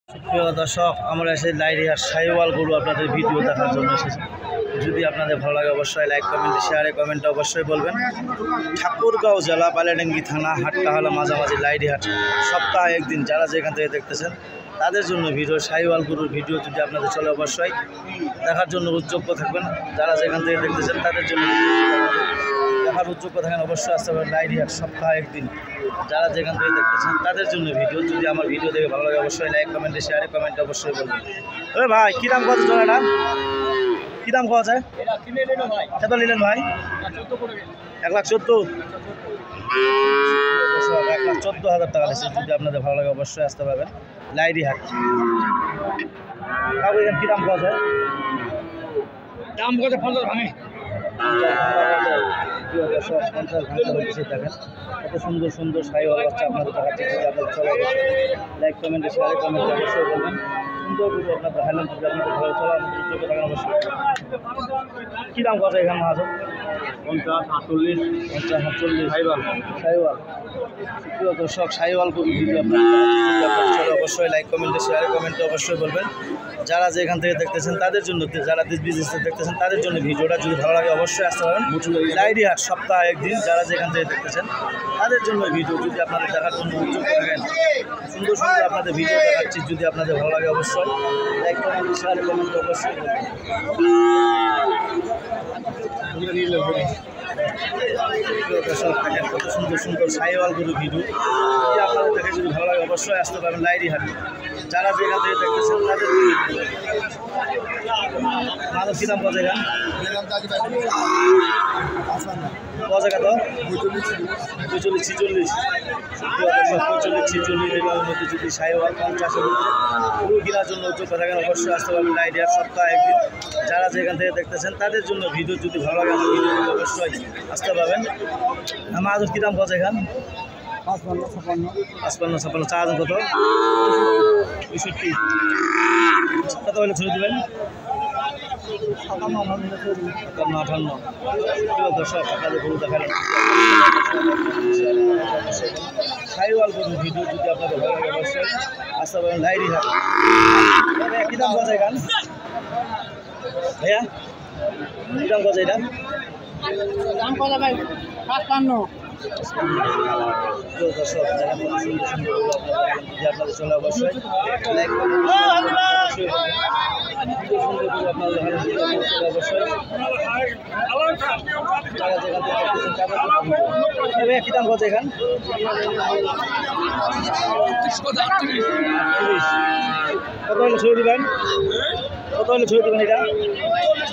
প্রিয় দর্শক, আমরা এসে লাইরিয়ার সাইওয়াল গরু আপনাদের ভিডিও দেখার জন্য এসেছি। যদি আপনাদের ভালো লাগে অবশ্যই লাইক কমেন্টে শেয়ারে কমেন্টে অবশ্যই বলবেন। ঠাকুরগাঁও জেলা পালেডাঙ্গি থানা হাটটা হলো মাঝামাঝি লাইরিহাট। সপ্তাহে একদিন যারা যেখান থেকে দেখতেছেন তাদের জন্য ভিডিও, সাইওয়াল গরুর ভিডিও যদি আপনাদের চলে অবশ্যই দেখার জন্য উদ্যোগ থাকবেন। যারা যেখান থেকে দেখতেছেন তাদের জন্য দেখার উদ্যোগ থাকেন অবশ্যই আসতে পারেন লাইরিহাট সপ্তাহে একদিন। যারা যেখান থেকে দেখতেছেন তাদের জন্য ভিডিও, যদি আমার ভিডিও দেখে ভালো লাগে অবশ্যই লাইক কমেন্টে শেয়ারে কমেন্টে অবশ্যই বলবেন। ওই ভাই কী দাম কত জোড়াটা, কী দাম কত যায়? কত নিলেন ভাই? 1,14,000। 1,14,000 টাকা নিচ্ছে। যদি আপনাদের ভালো লাগে অবশ্যই আসতে পারবেন লাইরিহাট। কাকু এখানে কী দাম কত যায়? দাম কত? 50 ভাঙে। 50 দেখেন কত সুন্দর সুন্দর সাইওয়াল বাচ্চা আপনাদের দেখাচ্ছে। যদি আপনাদের চলে লাইক কমেন্টে শেয়ারে কমেন্টে অবশ্যই বলবেন। সুন্দর ভিডিও আপনাদের হাইলাম, যদি আপনাদের ভালো চলে আমাদের চোখে থাকেন অবশ্যই। কী দাম কত এখানে মাছ? 50, 48, 50, 48 সাইওয়াল। সাইওয়াল। প্রিয় দর্শক, সাইওয়াল গরু ভিডিও আপনাদের চলে অবশ্যই লাইক কমেন্টে শেয়ারে কমেন্টে অবশ্যই বলবেন। যারা যেখান থেকে দেখতেছেন তাদের জন্য, যারা দেশ বিদেশে দেখতেছেন তাদের জন্য ভিডিওটা যদি ভালো লাগে অবশ্যই আসতে পারেন লাইরিহাট সপ্তাহে একদিন। যারা যেখান থেকে দেখতেছেন তাদের জন্য ভিডিও, যদি আপনাদের দেখার জন্য উদ্যোগ থাকেন সুন্দর সুন্দর আপনাদের ভিডিও দেখাচ্ছি। যদি আপনাদের ভালো লাগে অবশ্যই লাইক কমেন্ট শেয়ারে কমেন্ট অবশ্যই বলবেন। দর্শক দেখেন কত সুন্দর সুন্দর সাইওয়াল গরু ভিডিও, যদি আপনাদের দেখে যদি ভালো লাগে অবশ্যই আসতে পারবেন লাইরিহাট। যারা যেখান থেকে দেখতেছেন তাদের মানুষ কী দাম পাওয়া যায়? পাওয়া যায় কত? 45, 46। 45, 46 এর মধ্যে যদি সাইওয়াল 50-এর মধ্যে গরু কেনার জন্য উদ্যোগ থাকেন অবশ্যই আসতে পারবেন লাইরিহাট সপ্তাহে একদিন। যারা যেখান থেকে দেখতেছেন তাদের জন্য ভিডিও, যদি ভালো লাগে আমার ভিডিও অবশ্যই আসতে পারবেন। আমার আজ কী দাম পাওয়া যায় এখান? 55, 55, চা আজ কত? 65। কত হলে ছড়ে দেবেন? 58। দর্শক আপনাদের গরু দেখালেন সাইওয়াল গরুর ভিডিও, যদি আপনাদের ভালো লাগে অবশ্যই আসতে পারেন লাইরিহাট। কী দাম পাওয়া যায় এখান ভাইয়া? কী দাম পাওয়া যায় এটা? দাম কত ভাই? 55। দর্শক যারা সুন্দর সুন্দর আপনাদের চলে অবশ্যই লাইক কী দাম কত এখান? কত হলে ছড়ে দেবেন? কত হলে ছড়ে দেবেন এটা?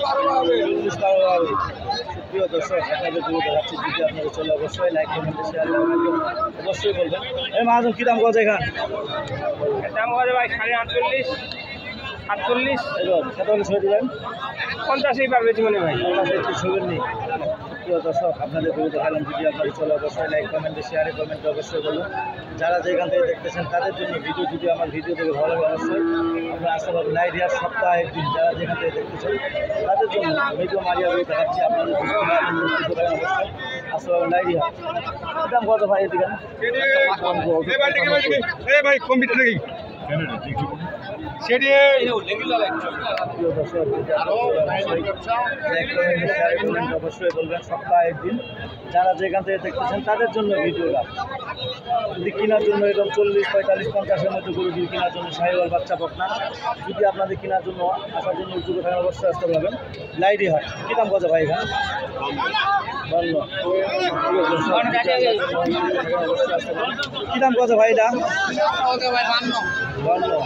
40-12। প্রিয় দর্শক আপনাদের ভিডিও দেখাচ্ছি। যদি আপনাদের চলে অবশ্যই লাইক কমেন্টে শেয়ার অবশ্যই বলবেন। এই মাহাজন কী দাম কত এখান? দাম কত ভাই? 48, 48। কত হলে ছড়ে দেবেন? 50-ই পারবে জীবনে ভাই। একটু ছবেন নি। প্রিয় দর্শক আপনাদের ভিডিও দেখালাম। যদি আপনাদের চলে অবশ্যই লাইক কমেন্টে শেয়ারে কমেন্টে অবশ্যই বলুন। যারা যেখান থেকে দেখতেছেন তাদের জন্য ভিডিও, যদি আমার ভিডিও দেখে ভালো লাগে অবশ্যই আপনারা আসতে পারবেন লাইরিহাট সপ্তাহে একদিন। যারা যেখান থেকে দেখতেছেন তাদের জন্য ভিডিও মারিয়া ভিডিও দেখাচ্ছি। আপনাদের অবশ্যই আসতে পারবেন লাইরিহাট। দাম কত ভাই এদিকে? ভাই কম্পিউটার নাকি সেটি অবশ্যই বলবেন সপ্তাহে একদিন। যারা যেখান থেকে দেখতেছেন তাদের জন্য ভিডিওটা, যদি কেনার জন্য এরকম 40, 45, 50-এর মধ্যে গরু যদি কেনার জন্য সাইওয়াল বাচ্চা বকনা যদি আপনাদের কেনার জন্য আসার জন্য উদ্যোগ থাকেন অবশ্যই আসতে পারবেন লাইরিহাট। কী দাম কত ভাই এখানে? 52। কী দাম কত ভাই এটা? 52।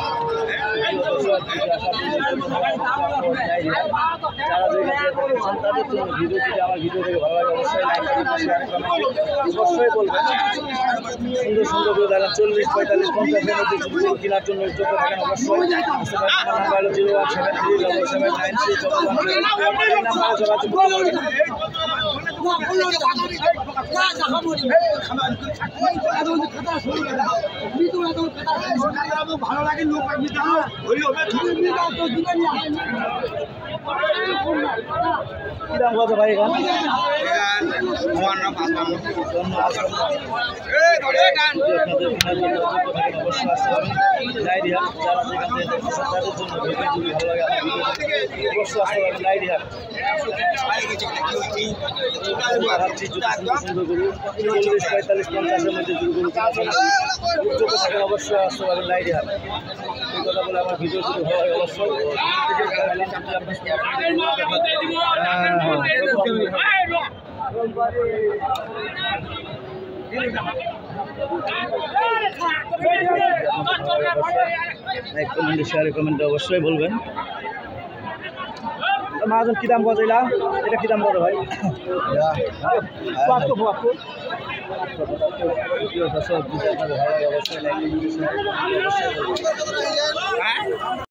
যারা যেখানে দেখতেছেন তাদের জন্য ভিডিও, যদি আমার ভিডিও থেকে ভালো লাগে অবশ্যই লাইক অবশ্যই বলবেন। সুন্দর সুন্দর করে দেখেন 40, 45, 50-এর মধ্যে যদি কেনার জন্য উদ্যোগ থাকেন অবশ্যই আসতে পারেন। আমার নাম্বার হলো 0173793 এই নাম্বারে যোগাযোগ করতে পারেন। ভালো লাগে লোক কি দাম কত ভাই এখানে? অবশ্যই আসতে পারেন লাইরিহাট। যারা যেখান থেকে দেখতেছেন তাদের জন্য ভিডিও যদি ভালো লাগে আমার ভিডিও অবশ্যই আসতে পারেন লাইরিহাট। সুন্দর গরু 40, 45, 50-এর মধ্যে যদি গরু চোখে থাকেন অবশ্যই আসতে পারেন লাইরিহাট। এই কথা বলে আমার ভিডিও যদি ভালো লাগে অবশ্যই লাইক কমেন্টে শেয়ারে কমেন্টে অবশ্যই বলবেন। মাহাজন কী দাম বলছিলা? এটা কী দাম বলো ভাই? ভালো লাগে অবশ্যই লাইক